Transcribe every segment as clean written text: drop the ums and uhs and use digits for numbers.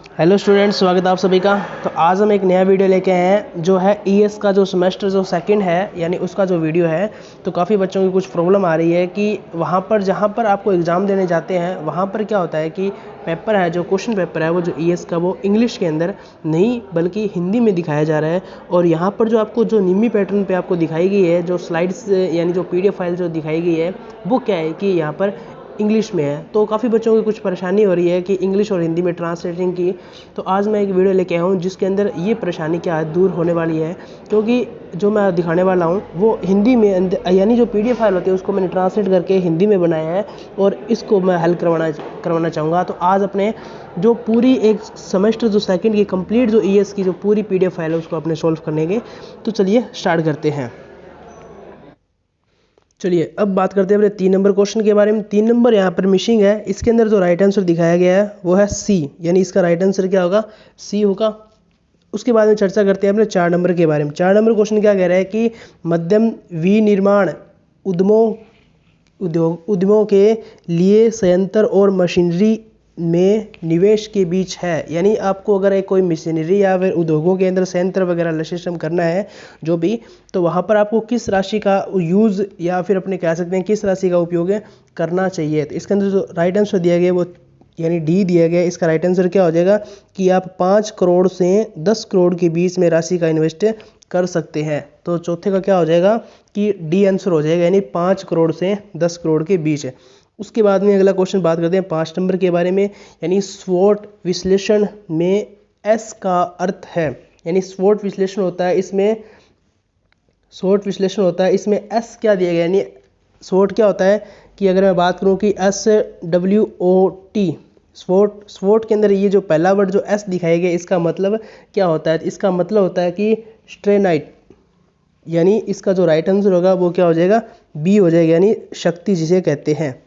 Hello students, स्वागत है आप सभी का। तो आज हम एक नया वीडियो लेके आए हैं जो है ईएस का जो सेमेस्टर जो सेकंड है यानी उसका जो वीडियो है। तो काफ़ी बच्चों की कुछ प्रॉब्लम आ रही है कि वहाँ पर जहाँ पर आपको एग्ज़ाम देने जाते हैं वहाँ पर क्या होता है कि पेपर है, जो क्वेश्चन पेपर है वो जो ईएस का वो इंग्लिश के अंदर नहीं बल्कि हिंदी में दिखाया जा रहा है। और यहाँ पर जो आपको जो निम्मी पैटर्न पर आपको दिखाई गई है, जो स्लाइड्स यानी जो PDF फाइल जो दिखाई गई है वो क्या है कि यहाँ पर इंग्लिश में है। तो काफ़ी बच्चों की कुछ परेशानी हो रही है कि इंग्लिश और हिंदी में ट्रांसलेटिंग की। तो आज मैं एक वीडियो लेके आया हूँ जिसके अंदर ये परेशानी क्या है दूर होने वाली है, क्योंकि जो मैं दिखाने वाला हूँ वो हिंदी में यानी जो PDF फाइल होती है उसको मैंने ट्रांसलेट करके हिंदी में बनाया है और इसको मैं हल करवाना चाहूँगा। तो आज अपने जो पूरी एक सेमेस्टर जो सेकंड की कंप्लीट जो ईएस की जो पूरी PDF फाइल है उसको अपने सॉल्व करने के। तो चलिए स्टार्ट करते हैं। चलिए अब बात करते हैं अपने 3 नंबर क्वेश्चन के बारे में। 3 नंबर यहाँ पर मिसिंग है, इसके अंदर जो राइट आंसर दिखाया गया है वो है सी, यानी इसका राइट आंसर क्या होगा, सी होगा। उसके बाद में चर्चा करते हैं अपने 4 नंबर के बारे में। 4 नंबर क्वेश्चन क्या कह रहा है कि मध्यम विनिर्माण उद्यमों के लिए संयंत्र और मशीनरी में निवेश के बीच है। यानी आपको अगर एक कोई मशीनरी या फिर उद्योगों के अंदर संयंत्र वगैरह सिस्टम करना है जो भी, तो वहाँ पर आपको किस राशि का यूज़ या फिर अपने कह सकते हैं किस राशि का उपयोग करना चाहिए। तो इसके अंदर जो राइट आंसर दिया गया वो यानी डी दिया गया। इसका राइट आंसर क्या हो जाएगा कि आप 5 करोड़ से 10 करोड़ के बीच में राशि का इन्वेस्ट कर सकते हैं। तो चौथे का क्या हो जाएगा कि डी आंसर हो जाएगा, यानी 5 करोड़ से 10 करोड़ के बीच है। उसके बाद में अगला क्वेश्चन बात करते हैं 5 नंबर के बारे में। यानी स्वोट विश्लेषण में एस का अर्थ है, यानी स्वोट विश्लेषण होता है इसमें एस क्या दिया गया, यानी स्वोट क्या होता है कि अगर मैं बात करूं कि SWOT स्वोट के अंदर ये जो पहला वर्ड जो एस दिखाया गया इसका मतलब क्या होता है, इसका मतलब होता है कि स्ट्रेनाइट, यानी इसका जो राइट आंसर होगा वो क्या हो जाएगा, बी हो जाएगा, यानी शक्ति जिसे कहते हैं।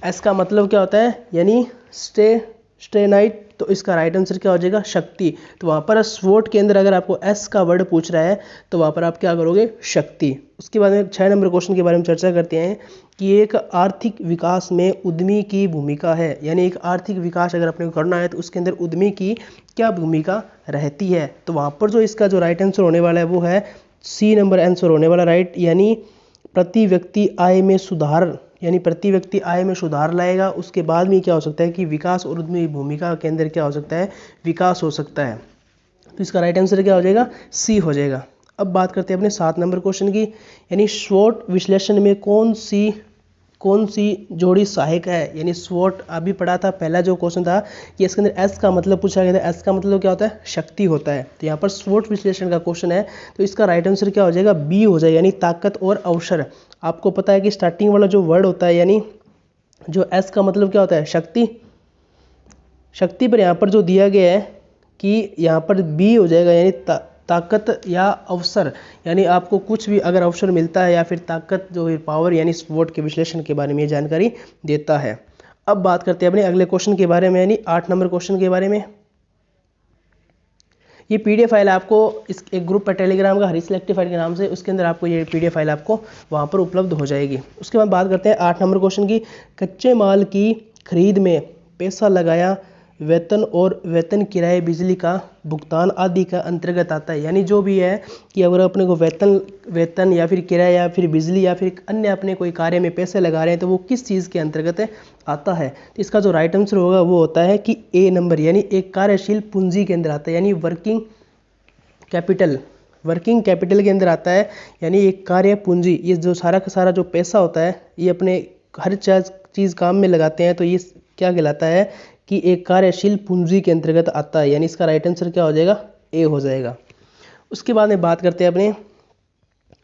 एस का मतलब क्या होता है, यानी स्ट्रेनाइट, तो इसका राइट आंसर क्या हो जाएगा, शक्ति। तो वहाँ पर स्वोट के अंदर अगर आपको एस का वर्ड पूछ रहा है तो वहाँ पर आप क्या करोगे, शक्ति। उसके बाद में 6 नंबर क्वेश्चन के बारे में चर्चा करते हैं कि एक आर्थिक विकास में उद्यमी की भूमिका है। यानी एक आर्थिक विकास अगर अपने को करना है तो उसके अंदर उद्यमी की क्या भूमिका रहती है। तो वहाँ पर जो इसका जो राइट आंसर होने वाला है वो है सी नंबर आंसर होने वाला, राइट। यानी प्रति व्यक्ति आय में सुधार, यानी प्रति व्यक्ति आय में सुधार लाएगा। उसके बाद में क्या हो सकता है कि विकास और उद्यमी भूमिका के अंदर क्या हो सकता है, विकास हो सकता है। तो इसका राइट आंसर क्या हो जाएगा, सी हो जाएगा। अब बात करते हैं अपने 7 नंबर क्वेश्चन की। यानी स्वोट विश्लेषण में कौन सी जोड़ी सहायक है। यानी स्वोट अभी पढ़ा था, पहला जो क्वेश्चन था कि इसके अंदर एस का मतलब पूछा गया था। एस का मतलब क्या होता है, शक्ति होता है। तो यहाँ पर स्वोट विश्लेषण का क्वेश्चन है तो इसका राइट आंसर क्या हो जाएगा, बी हो जाएगा, यानी ताकत और अवसर। आपको पता है कि स्टार्टिंग वाला जो वर्ड होता है यानी जो एस का मतलब क्या होता है, शक्ति पर यहाँ पर जो दिया गया है कि यहाँ पर बी हो जाएगा, यानी ताकत या अवसर। यानी आपको कुछ भी अगर अवसर मिलता है या फिर ताकत जो है पावर, यानी स्वोट के विश्लेषण के बारे में ये जानकारी देता है। अब बात करते हैं अपने अगले क्वेश्चन के बारे में, यानी 8 नंबर क्वेश्चन के बारे में। ये PDF फाइल आपको इस एक ग्रुप पर टेलीग्राम का हरी सिलेक्टिफाइड के नाम से, उसके अंदर आपको ये PDF फाइल आपको वहाँ पर उपलब्ध हो जाएगी। उसके बाद बात करते हैं 8 नंबर क्वेश्चन की। कच्चे माल की खरीद में पैसा लगाया, वेतन और वेतन किराए, बिजली का भुगतान आदि का अंतर्गत आता है। यानी जो भी है कि अगर अपने को वेतन या फिर किराया या फिर बिजली या फिर अन्य अपने कोई कार्य में पैसे लगा रहे हैं तो वो किस चीज़ के अंतर्गत आता है। तो इसका जो राइट आंसर होगा वो होता है कि ए नंबर, यानी एक कार्यशील पूंजी के अंदर आता है, यानी वर्किंग कैपिटल के अंदर आता है। यानी एक कार्य पूंजी, ये जो सारा का सारा जो पैसा होता है ये अपने हर चीज़ काम में लगाते हैं तो ये क्या कहलाता है कि एक कार्यशील पूंजी के अंतर्गत आता है। यानी इसका राइट आंसर क्या हो जाएगा, ए हो जाएगा। उसके बाद में बात करते हैं अपने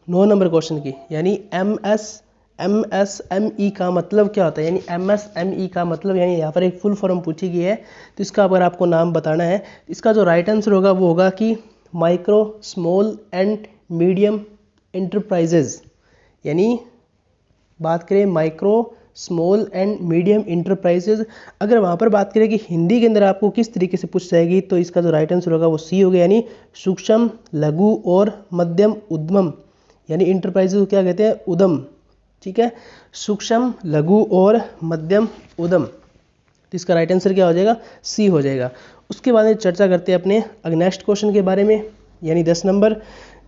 9 नंबर क्वेश्चन की। यानी MSME का मतलब क्या होता है। यानी MSME का मतलब, यानी यहाँ पर एक फुल फॉर्म पूछी गई है तो इसका अगर आपको नाम बताना है, इसका जो राइट आंसर होगा वो होगा कि micro small and medium enterprises. यानी बात करें micro small and medium enterprises, अगर वहाँ पर बात करें कि हिंदी के अंदर आपको किस तरीके से पूछ जाएगी तो इसका जो राइट आंसर होगा वो सी हो गया, यानी सूक्ष्म लघु और मध्यम उद्यम। यानी इंटरप्राइजेज को क्या कहते हैं, उद्यम। ठीक है, सूक्ष्म लघु और मध्यम उद्यम। तो इसका राइट आंसर क्या हो जाएगा, सी हो जाएगा। उसके बाद में चर्चा करते हैं अपने नेक्स्ट क्वेश्चन के बारे में, यानी 10 नंबर।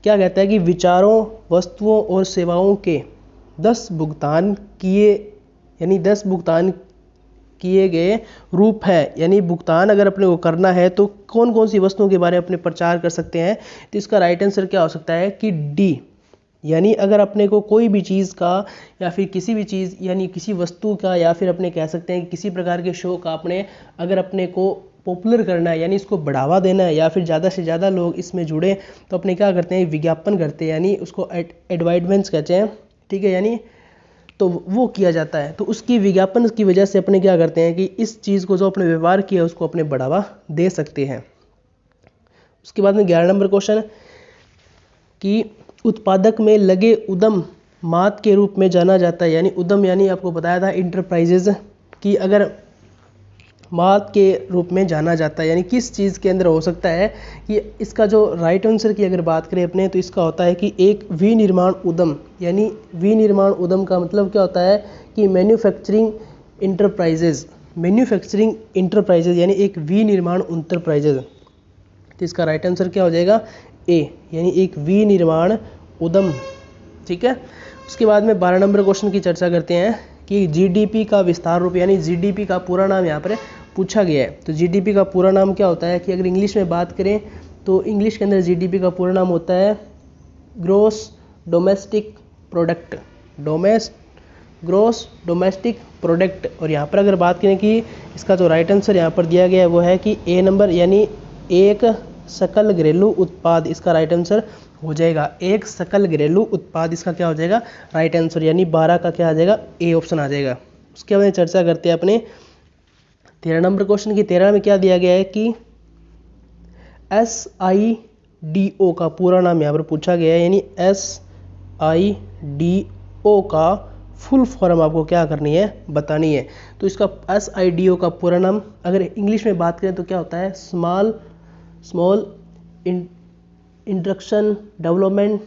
क्या कहता है कि विचारों, वस्तुओं और सेवाओं के 10 भुगतान किए, यानी 10 भुगतान किए गए रूप है, यानी भुगतान अगर अपने को करना है तो कौन कौन सी वस्तुओं के बारे में अपने प्रचार कर सकते हैं। तो इसका राइट आंसर क्या हो सकता है कि डी, यानी अगर अपने को कोई भी चीज़ का या फिर किसी भी चीज़ यानी किसी वस्तु का या फिर अपने कह सकते हैं कि किसी प्रकार के शो का अपने अगर अपने को पॉपुलर करना है, यानी इसको बढ़ावा देना है या फिर ज़्यादा से ज़्यादा लोग इसमें जुड़े, तो अपने क्या करते हैं, विज्ञापन करते हैं, यानी उसको एडवर्टाइजमेंट्स कहते हैं, ठीक है, यानी तो वो किया जाता है। तो उसकी विज्ञापन की वजह से अपने क्या करते हैं कि इस चीज़ को जो अपने व्यवहार किया उसको अपने बढ़ावा दे सकते हैं। उसके बाद में 11 नंबर क्वेश्चन कि उत्पादक में लगे उद्यम मात के रूप में जाना जाता है, यानी उद्यम यानी आपको बताया था इंटरप्राइजेज की अगर मात के रूप में जाना जाता है, यानी किस चीज़ के अंदर हो सकता है कि इसका जो राइट आंसर की अगर बात करें अपने, तो इसका होता है कि एक विनिर्माण उद्यम, यानी विनिर्माण उद्यम का मतलब क्या होता है कि मैन्युफैक्चरिंग इंटरप्राइजेज, मैन्युफैक्चरिंग इंटरप्राइजेज यानी एक विनिर्माण इंटरप्राइजेज। तो इसका राइट आंसर क्या हो जाएगा, ए, यानी एक विनिर्माण उद्यम, ठीक है। उसके बाद में 12 नंबर क्वेश्चन की चर्चा करते हैं कि जीडीपी का विस्तार रूप, यानी जीडीपी का पूरा नाम यहाँ पर पूछा गया है। तो जीडीपी का पूरा नाम क्या होता है कि अगर इंग्लिश में बात करें तो इंग्लिश के अंदर जीडीपी का पूरा नाम होता है gross domestic product, gross domestic product. और यहाँ पर अगर बात करें कि इसका जो राइट आंसर यहाँ पर दिया गया है वो है कि ए नंबर, यानी एक सकल घरेलू उत्पाद, इसका राइट आंसर हो जाएगा एक सकल घरेलू उत्पाद, इसका क्या हो जाएगा राइट आंसर, यानी 12 का क्या आ जाएगा, ए ऑप्शन आ जाएगा। उसके बाद चर्चा करते हैं अपने 13 नंबर क्वेश्चन की। 13 में क्या दिया गया है कि SIDO का पूरा नाम यहाँ पर पूछा गया है, यानी SIDO का फुल फॉर्म आपको क्या करनी है, बतानी है। तो इसका SIDO का पूरा नाम अगर इंग्लिश में बात करें तो क्या होता है, स्मॉल इंडस्ट्रियल डेवलपमेंट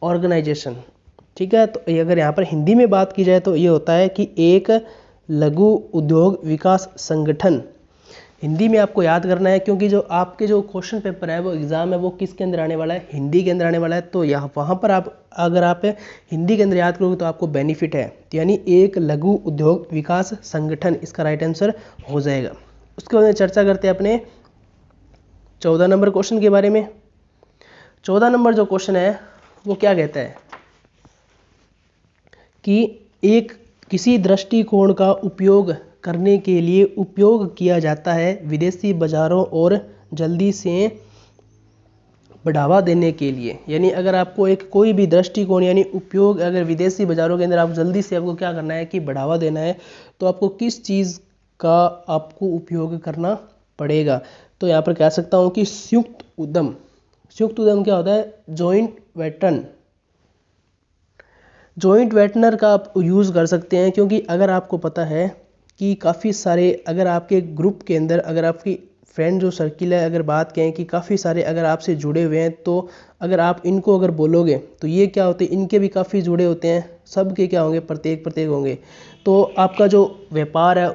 ऑर्गेनाइजेशन, ठीक है। तो अगर यहाँ पर हिंदी में बात की जाए तो ये होता है कि एक लघु उद्योग विकास संगठन। हिंदी में आपको याद करना है क्योंकि जो आपके जो क्वेश्चन पेपर है वो एग्जाम है वो किसके अंदर आने वाला है, हिंदी के अंदर आने वाला है। तो यहाँ वहाँ पर आप अगर आप हिंदी के अंदर याद करोगे तो आपको बेनिफिट है, तो यानी एक लघु उद्योग विकास संगठन, इसका राइट आंसर हो जाएगा। उसके बाद में चर्चा करते हैं अपने 14 नंबर क्वेश्चन के बारे में। 14 नंबर जो क्वेश्चन है वो क्या कहता है कि एक किसी दृष्टिकोण का उपयोग करने के लिए उपयोग किया जाता है विदेशी बाजारों और जल्दी से बढ़ावा देने के लिए, यानी अगर आपको एक कोई भी दृष्टिकोण यानी उपयोग अगर विदेशी बाजारों के अंदर आप जल्दी से आपको क्या करना है कि बढ़ावा देना है, तो आपको किस चीज़ का आपको उपयोग करना पड़ेगा। तो यहाँ पर कह सकता हूँ कि संयुक्त उद्यम। संयुक्त उद्यम क्या होता है, जॉइंट वेंचर का आप यूज़ कर सकते हैं, क्योंकि अगर आपको पता है कि काफ़ी सारे अगर आपके ग्रुप के अंदर अगर आपकी फ्रेंड जो सर्किल है अगर बात कहें कि काफ़ी सारे अगर आपसे जुड़े हुए हैं, तो अगर आप इनको अगर बोलोगे तो ये क्या होते हैं, इनके भी काफ़ी जुड़े होते हैं, सबके क्या होंगे, प्रत्येक होंगे। तो आपका जो व्यापार है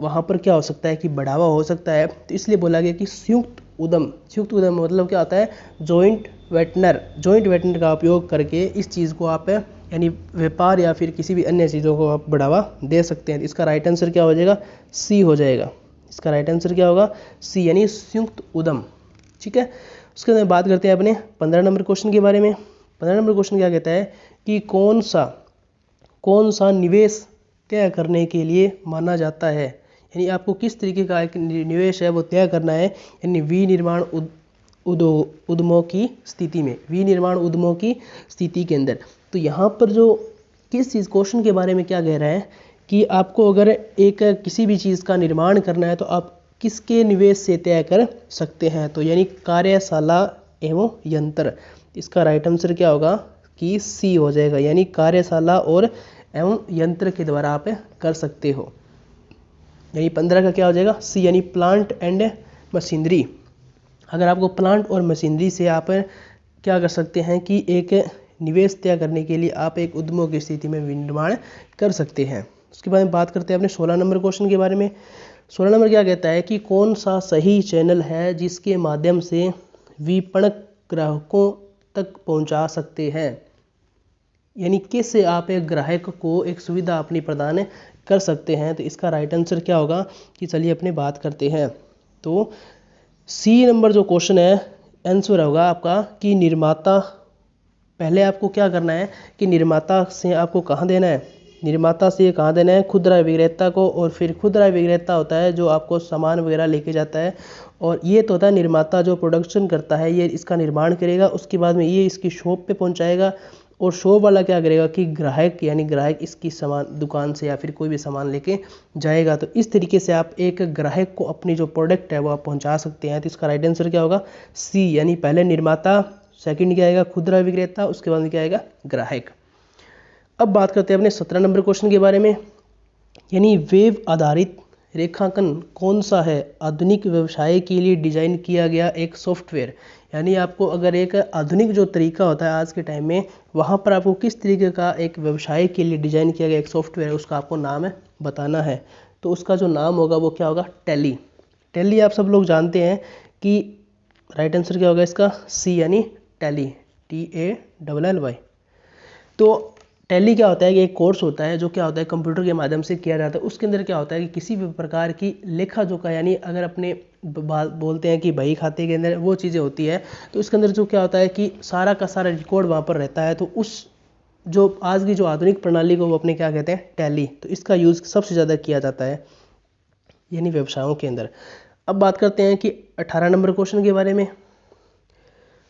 वहाँ पर क्या हो सकता है कि बढ़ावा हो सकता है। तो इसलिए बोला गया कि संयुक्त उद्यम मतलब क्या होता है, जॉइंट वेंचर का उपयोग करके इस चीज़ को आप यानी व्यापार या फिर किसी भी अन्य चीज़ों को आप बढ़ावा दे सकते हैं। इसका राइट आंसर क्या हो जाएगा, सी हो जाएगा। इसका राइट आंसर क्या होगा, सी, यानी संयुक्त उद्यम, ठीक है। उसके बाद बात करते हैं अपने 15 नंबर क्वेश्चन के बारे में। 15 नंबर क्वेश्चन क्या कहता है कि कौन सा निवेश तय करने के लिए माना जाता है, यानी आपको किस तरीके का एक निवेश है वो तय करना है, यानी विनिर्माण उद्यमों की स्थिति में, विनिर्माण उद्यमों की स्थिति के अंदर। तो यहाँ पर जो किस चीज़ क्वेश्चन के बारे में क्या कह रहा है कि आपको अगर एक किसी भी चीज़ का निर्माण करना है तो आप किसके निवेश से तय कर सकते हैं, तो यानी कार्यशाला एवं यंत्र। इसका राइट आंसर क्या होगा कि सी हो जाएगा, यानी कार्यशाला और एवं यंत्र के द्वारा आप कर सकते हो, यानी 15 का क्या हो जाएगा, सी, यानी प्लांट एंड मशीनरी। अगर आपको प्लांट और मशीनरी से आप क्या कर सकते हैं कि एक निवेश तय करने के लिए आप एक उद्यमों की स्थिति में विनिर्माण कर सकते हैं। उसके बाद में बात करते हैं अपने 16 नंबर क्वेश्चन के बारे में। 16 नंबर क्या कहता है कि कौन सा सही चैनल है जिसके माध्यम से विपणक ग्राहकों तक पहुंचा सकते हैं, यानी कैसे आप एक ग्राहक को एक सुविधा अपनी प्रदान कर सकते हैं। तो इसका राइट आंसर क्या होगा कि चलिए अपने बात करते हैं। तो सी नंबर जो क्वेश्चन है आंसर होगा आपका कि निर्माता, पहले आपको क्या करना है कि निर्माता से आपको कहाँ देना है, निर्माता से कहाँ देना है, खुदरा विक्रेता को, और फिर खुदरा विक्रेता होता है जो आपको सामान वगैरह लेके जाता है, और ये तो होता है निर्माता जो प्रोडक्शन करता है, ये इसका निर्माण करेगा, उसके बाद में ये इसकी शॉप पे पहुंचाएगा, और शॉप वाला क्या करेगा कि ग्राहक, यानी ग्राहक इसकी सामान दुकान से या फिर कोई भी सामान लेके जाएगा। तो इस तरीके से आप एक ग्राहक को अपनी जो प्रोडक्ट है वो आप पहुंचा सकते हैं। तो इसका राइट आंसर क्या होगा सी, यानी पहले निर्माता, सेकंड क्या आएगा खुदरा विक्रेता, उसके बाद क्या आएगा ग्राहक। अब बात करते हैं अपने 17 नंबर क्वेश्चन के बारे में, यानी वेब आधारित रेखांकन कौन सा है आधुनिक व्यवसाय के लिए डिजाइन किया गया एक सॉफ्टवेयर। यानी आपको अगर एक आधुनिक जो तरीका होता है आज के टाइम में, वहाँ पर आपको किस तरीके का एक व्यवसाय के लिए डिजाइन किया गया एक सॉफ्टवेयर है, उसका आपको नाम बताना है। तो उसका जो नाम होगा वो क्या होगा टैली। टैली आप सब लोग जानते हैं कि राइट आंसर क्या होगा इसका सी, यानी टैली, TALLY। तो टैली क्या होता है कि एक कोर्स होता है जो क्या होता है कंप्यूटर के माध्यम से किया जाता है। उसके अंदर क्या होता है कि किसी भी प्रकार की लेखा जोखा, यानी अगर अपने बोलते हैं कि बही खाते के अंदर वो चीज़ें होती है, तो उसके अंदर जो क्या होता है कि सारा का सारा रिकॉर्ड वहाँ पर रहता है। तो उस जो आज की जो आधुनिक प्रणाली को वो अपने क्या कहते हैं टैली। तो इसका यूज़ सबसे ज़्यादा किया जाता है यानी व्यवसायों के अंदर। अब बात करते हैं कि 18 नंबर क्वेश्चन के बारे में।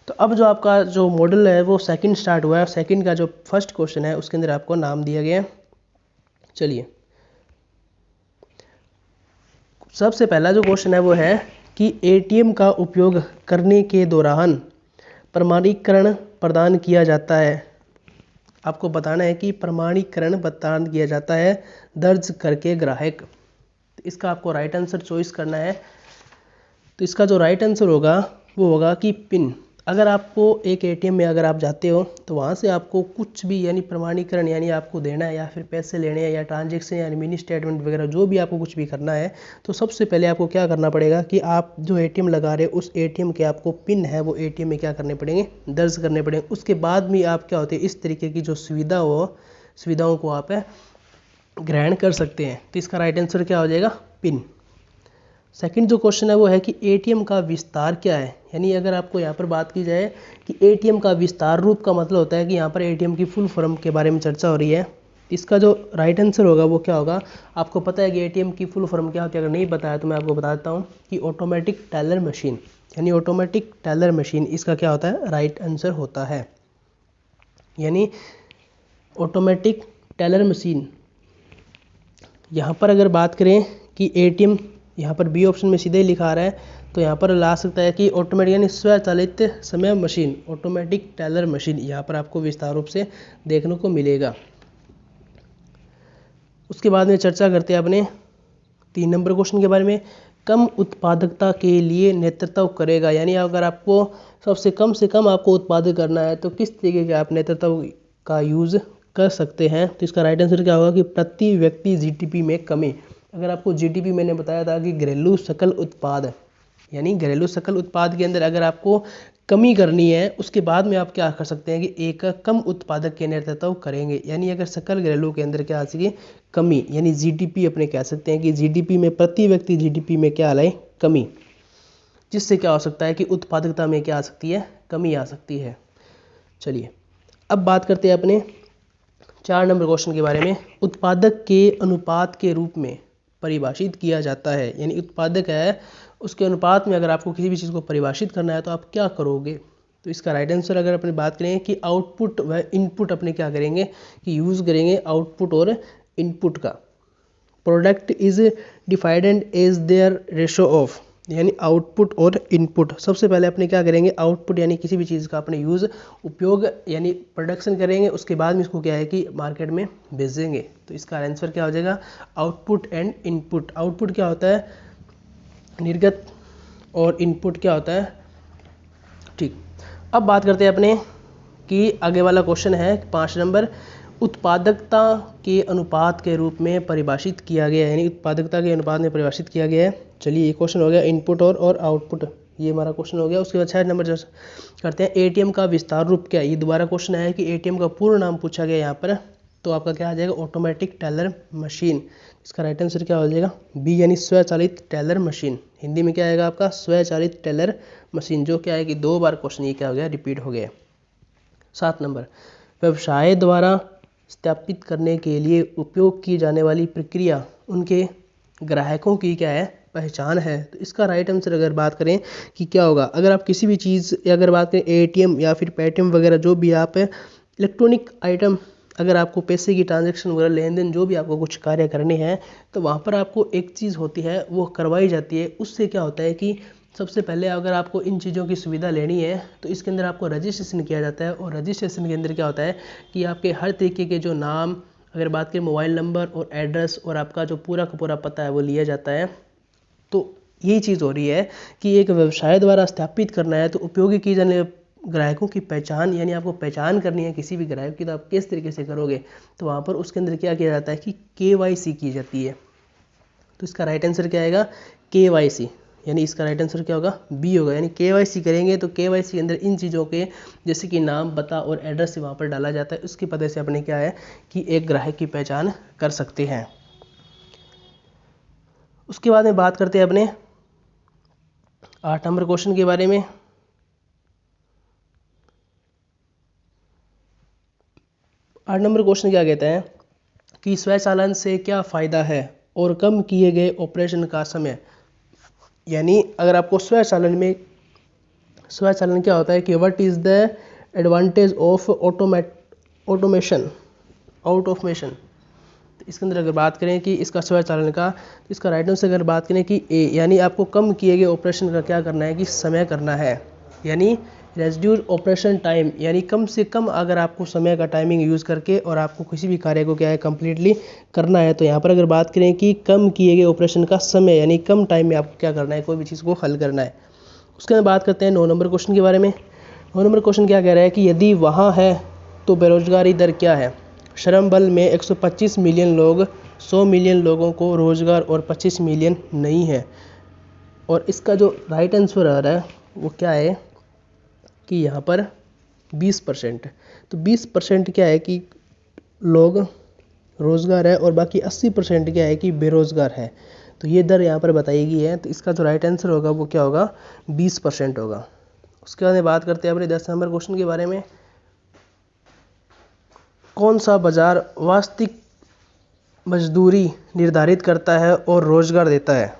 तो अब जो आपका जो मॉडल है वो सेकंड स्टार्ट हुआ है, सेकंड का जो फर्स्ट क्वेश्चन है उसके अंदर आपको नाम दिया गया है। चलिए सबसे पहला जो क्वेश्चन है वो है कि एटीएम का उपयोग करने के दौरान प्रमाणीकरण प्रदान किया जाता है। आपको बताना है कि प्रमाणीकरण प्रदान किया जाता है दर्ज करके ग्राहक। तो इसका आपको राइट आंसर चॉइस करना है। तो इसका जो राइट आंसर होगा वो होगा कि पिन। अगर आपको एक एटीएम में अगर आप जाते हो तो वहाँ से आपको कुछ भी यानी प्रमाणीकरण यानी आपको देना है या फिर पैसे लेने हैं या ट्रांजेक्शन यानी मिनी स्टेटमेंट वगैरह जो भी आपको कुछ भी करना है, तो सबसे पहले आपको क्या करना पड़ेगा कि आप जो एटीएम लगा रहे हो उस एटीएम के आपको पिन है वो एटीएम में क्या करने पड़ेंगे दर्ज करने पड़ेंगे। उसके बाद में आप क्या होते हैं इस तरीके की जो सुविधाओं को आप ग्रहण कर सकते हैं। तो इसका राइट आंसर क्या हो जाएगा पिन। सेकंड जो क्वेश्चन है वो है कि एटीएम का विस्तार क्या है। यानी अगर आपको यहाँ पर बात की जाए कि एटीएम का विस्तार रूप का मतलब होता है कि यहाँ पर एटीएम की फुल फॉर्म के बारे में चर्चा हो रही है। इसका जो राइट आंसर होगा वो क्या होगा, आपको पता है कि एटीएम की फुल फॉर्म क्या होती है, अगर नहीं पता है तो मैं आपको बता देता हूँ कि ऑटोमेटिक टेलर मशीन, यानी ऑटोमेटिक टेलर मशीन इसका क्या होता है राइट आंसर होता है। यानी ऑटोमेटिक टेलर मशीन। यहाँ पर अगर बात करें कि एटीएम, यहाँ पर बी ऑप्शन में सीधे ही लिखा आ रहा है, तो यहाँ पर ला सकता है कि ऑटोमेटिक यानी स्वचालित समय मशीन, ऑटोमेटिक टेलर मशीन यहाँ पर आपको विस्तार रूप से देखने को मिलेगा। उसके बाद में चर्चा करते हैं अपने 3 नंबर क्वेश्चन के बारे में। कम उत्पादकता के लिए नेतृत्व करेगा। यानी अगर आपको सबसे कम से कम आपको उत्पादन करना है तो किस तरीके के आप नेतृत्व का यूज़ कर सकते हैं। तो इसका राइट आंसर क्या होगा कि प्रति व्यक्ति जीडीपी में कमी। अगर आपको जीडीपी मैंने बताया था कि घरेलू सकल उत्पाद, यानी घरेलू सकल उत्पाद के अंदर अगर आपको कमी करनी है उसके बाद में आप क्या कर सकते हैं कि एक कम उत्पादक के नेतृत्व करेंगे। यानी अगर सकल घरेलू के अंदर क्या आ सके कमी, यानी जीडीपी अपने कह सकते हैं कि जीडीपी में प्रति व्यक्ति जीडीपी में क्या लाए कमी, जिससे क्या हो सकता है कि उत्पादकता में क्या आ सकती है कमी आ सकती है। चलिए अब बात करते हैं अपने 4 नंबर क्वेश्चन के बारे में। उत्पादक के अनुपात के रूप में परिभाषित किया जाता है। यानी उत्पादक है उसके अनुपात में अगर आपको किसी भी चीज़ को परिभाषित करना है तो आप क्या करोगे। तो इसका राइट आंसर अगर अपनी बात करें कि आउटपुट व इनपुट अपने क्या करेंगे कि यूज़ करेंगे आउटपुट और इनपुट का। Product is defined as their ratio of, यानी आउटपुट और इनपुट। सबसे पहले अपने क्या करेंगे आउटपुट यानी किसी भी चीज़ का अपने यूज़ उपयोग यानी प्रोडक्शन करेंगे, उसके बाद में इसको क्या है कि मार्केट में भेजेंगे। तो इसका आंसर क्या हो जाएगा आउटपुट एंड इनपुट। आउटपुट क्या होता है निर्गत और इनपुट क्या होता है ठीक। अब बात करते हैं अपने कि आगे वाला क्वेश्चन है 5 नंबर। उत्पादकता के अनुपात के रूप में परिभाषित किया गया है, यानी उत्पादकता के अनुपात में परिभाषित किया गया है। चलिए ये क्वेश्चन हो गया इनपुट और आउटपुट, ये हमारा क्वेश्चन हो गया। उसके बाद 6 नंबर जो करते हैं, एटीएम का विस्तार रूप क्या है। ये दोबारा क्वेश्चन है कि एटीएम का पूर्ण नाम पूछा गया यहाँ पर, तो आपका क्या आ जाएगा, ऑटोमेटिक टेलर मशीन। इसका राइट आंसर क्या हो जाएगा, बी, यानी स्वचालित टेलर मशीन। हिंदी में क्या आएगा आपका, स्वचालित टेलर मशीन, जो क्या है कि 2 बार क्वेश्चन ये क्या हो गया, रिपीट हो गया। 7 नंबर, व्यवसाय द्वारा सत्यापित करने के लिए उपयोग की जाने वाली प्रक्रिया उनके ग्राहकों की क्या है, पहचान है। तो इसका राइट आंसर अगर बात करें कि क्या होगा, अगर आप किसी भी चीज़ या अगर बात करें एटीएम या फिर पेटीएम वगैरह, जो भी आप इलेक्ट्रॉनिक आइटम, अगर आपको पैसे की ट्रांजैक्शन वगैरह, लेन देन, जो भी आपको कुछ कार्य करने हैं, तो वहाँ पर आपको एक चीज़ होती है वो करवाई जाती है। उससे क्या होता है कि सबसे पहले अगर आपको इन चीज़ों की सुविधा लेनी है तो इसके अंदर आपको रजिस्ट्रेशन किया जाता है, और रजिस्ट्रेशन के अंदर क्या होता है कि आपके हर तरीके के जो नाम, अगर बात करें मोबाइल नंबर और एड्रेस और आपका जो पूरा का पूरा पता है वो लिया जाता है। तो यही चीज़ हो रही है कि एक व्यवसाय द्वारा स्थापित करना है तो उपयोगी की जाने ग्राहकों की पहचान, यानी आपको पहचान करनी है किसी भी ग्राहक की, तो आप किस तरीके से करोगे, तो वहाँ पर उसके अंदर क्या किया जाता है कि KYC की जाती है। तो इसका राइट आंसर क्या आएगा, KYC, यानी इसका राइट आंसर क्या होगा, बी होगा। यानी KYC करेंगे तो KYC के अंदर इन चीज़ों के जैसे कि नाम, पता और एड्रेस से वहाँ पर डाला जाता है। उसकी पते से अपने क्या है कि एक ग्राहक की पहचान कर सकते हैं। उसके बाद में बात करते हैं अपने 8 नंबर क्वेश्चन के बारे में। 8 नंबर क्वेश्चन क्या कहता है कि स्वचालन से क्या फ़ायदा है और कम किए गए ऑपरेशन का समय। यानी अगर आपको स्वचालन क्या होता है कि what is the advantage of automation. तो इसके अंदर अगर बात करें कि इसका स्वचालन का, तो इसका राइट आंसर अगर बात करें कि ए, यानी आपको कम किए गए ऑपरेशन का क्या करना है कि समय करना है, यानी रेड्यूस ऑपरेशन टाइम, यानी कम से कम अगर आपको समय का टाइमिंग यूज़ करके और आपको किसी भी कार्य को क्या है कंप्लीटली करना है। तो यहाँ पर अगर बात करें कि कम किए गए ऑपरेशन का समय, यानी कम टाइम में आपको क्या करना है, कोई भी चीज़ को हल करना है। उसके बाद बात करते हैं 9 नंबर क्वेश्चन के बारे में। 9 नंबर क्वेश्चन क्या कह रहा है कि यदि वहाँ है तो बेरोजगारी दर क्या है। श्रम बल में 125 मिलियन लोग, 100 मिलियन लोगों को रोजगार और 25 मिलियन नहीं है। और इसका जो राइट आंसर आ रहा है वो क्या है कि यहाँ पर 20%। तो 20% क्या है कि लोग रोज़गार है और बाकी 80% क्या है कि बेरोज़गार है। तो ये दर यहाँ पर बताई गई है। तो इसका जो राइट आंसर होगा वो क्या होगा, 20% होगा। उसके बाद बात करते हैं अपने 10 नंबर क्वेश्चन के बारे में। कौन सा बाजार वास्तविक मजदूरी निर्धारित करता है और रोज़गार देता है,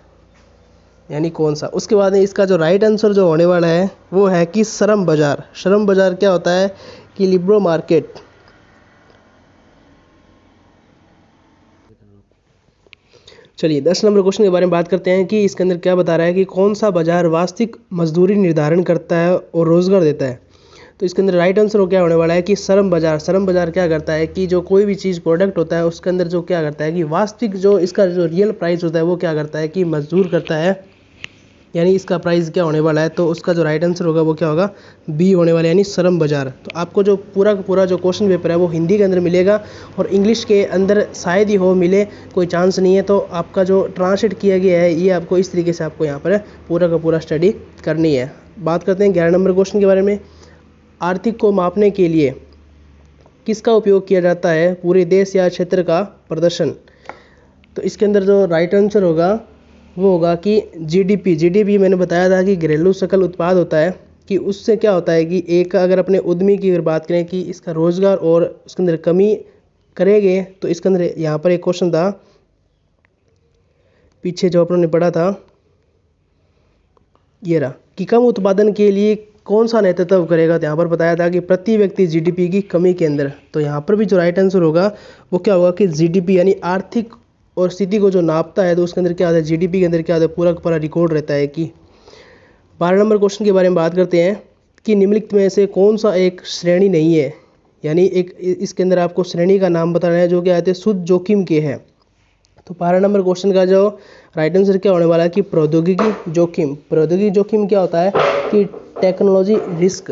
यानी कौन सा। उसके बाद इसका जो राइट आंसर जो होने वाला है वो है कि श्रम बाजार। श्रम बाजार क्या होता है कि लिबरो मार्केट। चलिए 10 नंबर क्वेश्चन के बारे में बात करते हैं कि इसके अंदर क्या बता रहा है कि कौन सा बाजार वास्तविक मजदूरी निर्धारण करता है और रोज़गार देता है। तो इसके अंदर राइट आंसर क्या होने वाला है कि श्रम बाजार। श्रम बाजार क्या करता है कि जो कोई भी चीज़ प्रोडक्ट होता है उसके अंदर जो क्या करता है कि वास्तविक जो इसका जो रियल प्राइस होता है वो क्या करता है कि मजदूर करता है, यानी इसका प्राइस क्या होने वाला है। तो उसका जो राइट आंसर होगा वो क्या होगा, बी होने वाला है, यानी श्रम बाजार। तो आपको जो पूरा का पूरा जो क्वेश्चन पेपर है वो हिंदी के अंदर मिलेगा और इंग्लिश के अंदर शायद ही हो मिले, कोई चांस नहीं है। तो आपका जो ट्रांसलेट किया गया है ये आपको इस तरीके से आपको यहाँ पर पूरा का पूरा स्टडी करनी है। बात करते हैं 11 नंबर क्वेश्चन के बारे में। आर्थिक को मापने के लिए किसका उपयोग किया जाता है, पूरे देश या क्षेत्र का प्रदर्शन। तो इसके अंदर जो राइट आंसर होगा वो होगा कि जीडीपी। जीडीपी मैंने बताया था कि घरेलू सकल उत्पाद होता है, कि उससे क्या होता है कि एक अगर अपने उद्यमी की अगर बात करें कि इसका रोज़गार और उसके अंदर कमी करेंगे। तो इसके अंदर यहाँ पर एक क्वेश्चन था पीछे जो अपनों ने पढ़ा था, ये रहा कि कम उत्पादन के लिए कौन सा नेतृत्व करेगा। तो यहाँ पर बताया था कि प्रति व्यक्ति जीडीपी की कमी के अंदर। तो यहाँ पर भी जो राइट आंसर होगा वो क्या होगा कि जीडीपी, यानी आर्थिक और स्थिति को जो नापता है तो उसके अंदर क्या आता है, जीडीपी के अंदर क्या आता है, पूरा का पूरा रिकॉर्ड रहता है। कि 12 नंबर क्वेश्चन के बारे में बात करते हैं कि निम्नलिखित में से कौन सा एक श्रेणी नहीं है, यानी एक इसके अंदर आपको श्रेणी का नाम बताना है जो क्या आते हैं शुद्ध जोखिम के है। तो 12 नंबर क्वेश्चन का जो राइट आंसर क्या होने वाला है कि प्रौद्योगिकी जोखिम। प्रौद्योगिकी जोखिम क्या होता है कि टेक्नोलॉजी रिस्क।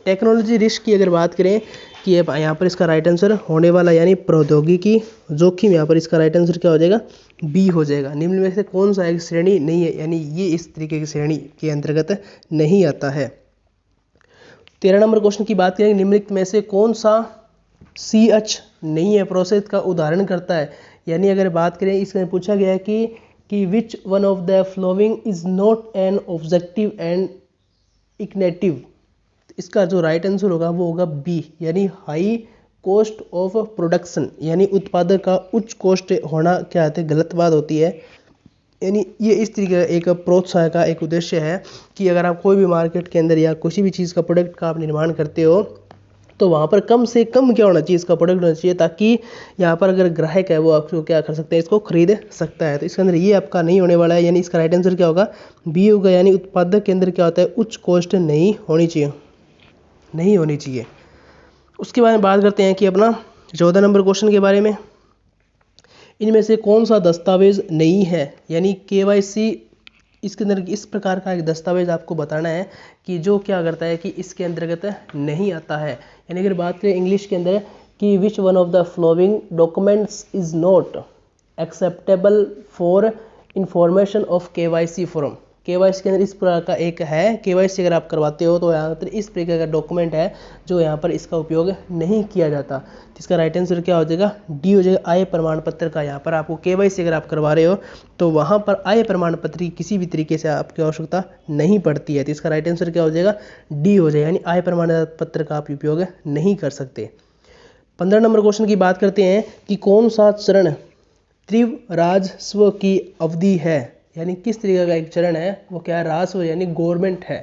टेक्नोलॉजी रिस्क की अगर बात करें कि अब यहाँ पर इसका राइट आंसर होने वाला यानी प्रौद्योगिकी जोखिम, यहाँ पर इसका राइट आंसर क्या हो जाएगा, बी हो जाएगा। निम्न में से कौन सा एक श्रेणी नहीं है, यानी ये इस तरीके की श्रेणी के अंतर्गत नहीं आता है। 13 नंबर क्वेश्चन की बात करें, निम्नलिखित में से कौन सा CH नहीं है प्रोसेस का उदाहरण करता है। यानी अगर बात करें, इसमें पूछा गया है कि which one of the following is not an objective and इग्नेटिव। इसका जो राइट आंसर होगा वो होगा बी, यानी हाई कॉस्ट ऑफ प्रोडक्शन, यानी उत्पादक का उच्च कॉस्ट होना क्या है, गलत बात होती है। यानी ये इस तरीके का एक प्रोत्साहन का एक उद्देश्य है कि अगर आप कोई भी मार्केट के अंदर या किसी भी चीज़ का प्रोडक्ट का आप निर्माण करते हो तो वहाँ पर कम से कम क्या होना चाहिए, इसका प्रोडक्ट होना चाहिए, ताकि यहाँ पर अगर ग्राहक है वो आपको क्या कर सकते हैं, इसको खरीद सकता है। तो इसके अंदर ये आपका नहीं होने वाला है, यानी इसका राइट आंसर क्या होगा, बी होगा। यानी उत्पादक के अंदर क्या होता है, उच्च कॉस्ट नहीं होनी चाहिए। उसके बारे में बात करते हैं कि अपना 14 नंबर क्वेश्चन के बारे में, इनमें से कौन सा दस्तावेज नहीं है। यानी KYC इसके अंदर इस प्रकार का एक दस्तावेज आपको बताना है कि जो क्या करता है कि इसके अंतर्गत नहीं आता है। यानी अगर बात करें इंग्लिश के अंदर कि which one of the following documents is not acceptable for information of KYC form. KYC के अंदर इस प्रकार का एक है, KYC अगर आप करवाते हो तो यहाँ पर इस प्रकार का डॉक्यूमेंट है जो यहाँ पर इसका उपयोग नहीं किया जाता। तो इसका राइट आंसर क्या हो जाएगा, डी हो जाएगा। आय प्रमाण पत्र का यहाँ पर आपको KYC अगर आप करवा रहे हो तो वहाँ पर आय प्रमाण पत्र की किसी भी तरीके से आपकी आवश्यकता नहीं पड़ती है। तो इसका राइट आंसर क्या हो जाएगा, डी हो जाएगा, यानी आय प्रमाण पत्र का आप उपयोग नहीं कर सकते। 15 नंबर क्वेश्चन की बात करते हैं कि कौन सा चरण तीव्र राजस्व की अवधि है। यानी किस तरीके का एक चरण है, वो क्या है, राजस्व यानी गवर्नमेंट है।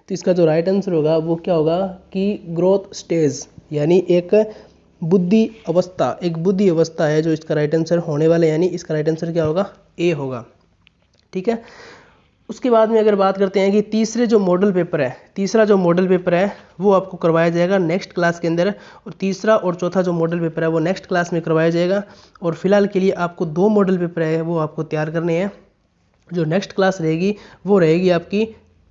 तो इसका जो राइट आंसर होगा वो क्या होगा कि ग्रोथ स्टेज, यानी एक बुद्धि अवस्था है जो इसका राइट आंसर होने वाला है। यानी इसका राइट आंसर क्या होगा, ए होगा। ठीक है। उसके बाद में अगर बात करते हैं कि तीसरा जो मॉडल पेपर है वो आपको करवाया जाएगा नेक्स्ट क्लास के अंदर, और तीसरा और चौथा जो मॉडल पेपर है वो नेक्स्ट क्लास में करवाया जाएगा। और फिलहाल के लिए आपको 2 मॉडल पेपर है वो आपको तैयार करने हैं। जो नेक्स्ट क्लास रहेगी वो रहेगी आपकी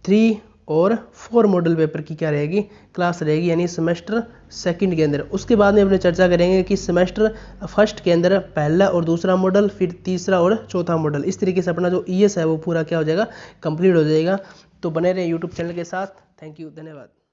3 और 4 मॉडल पेपर की क्या रहेगी, क्लास रहेगी, यानी सेमेस्टर सेकंड के अंदर। उसके बाद में अपने चर्चा करेंगे कि सेमेस्टर फर्स्ट के अंदर पहला और दूसरा मॉडल, फिर तीसरा और चौथा मॉडल। इस तरीके से अपना जो ES है वो पूरा क्या हो जाएगा, कंप्लीट हो जाएगा। तो बने रहे यूट्यूब चैनल के साथ। थैंक यू, धन्यवाद।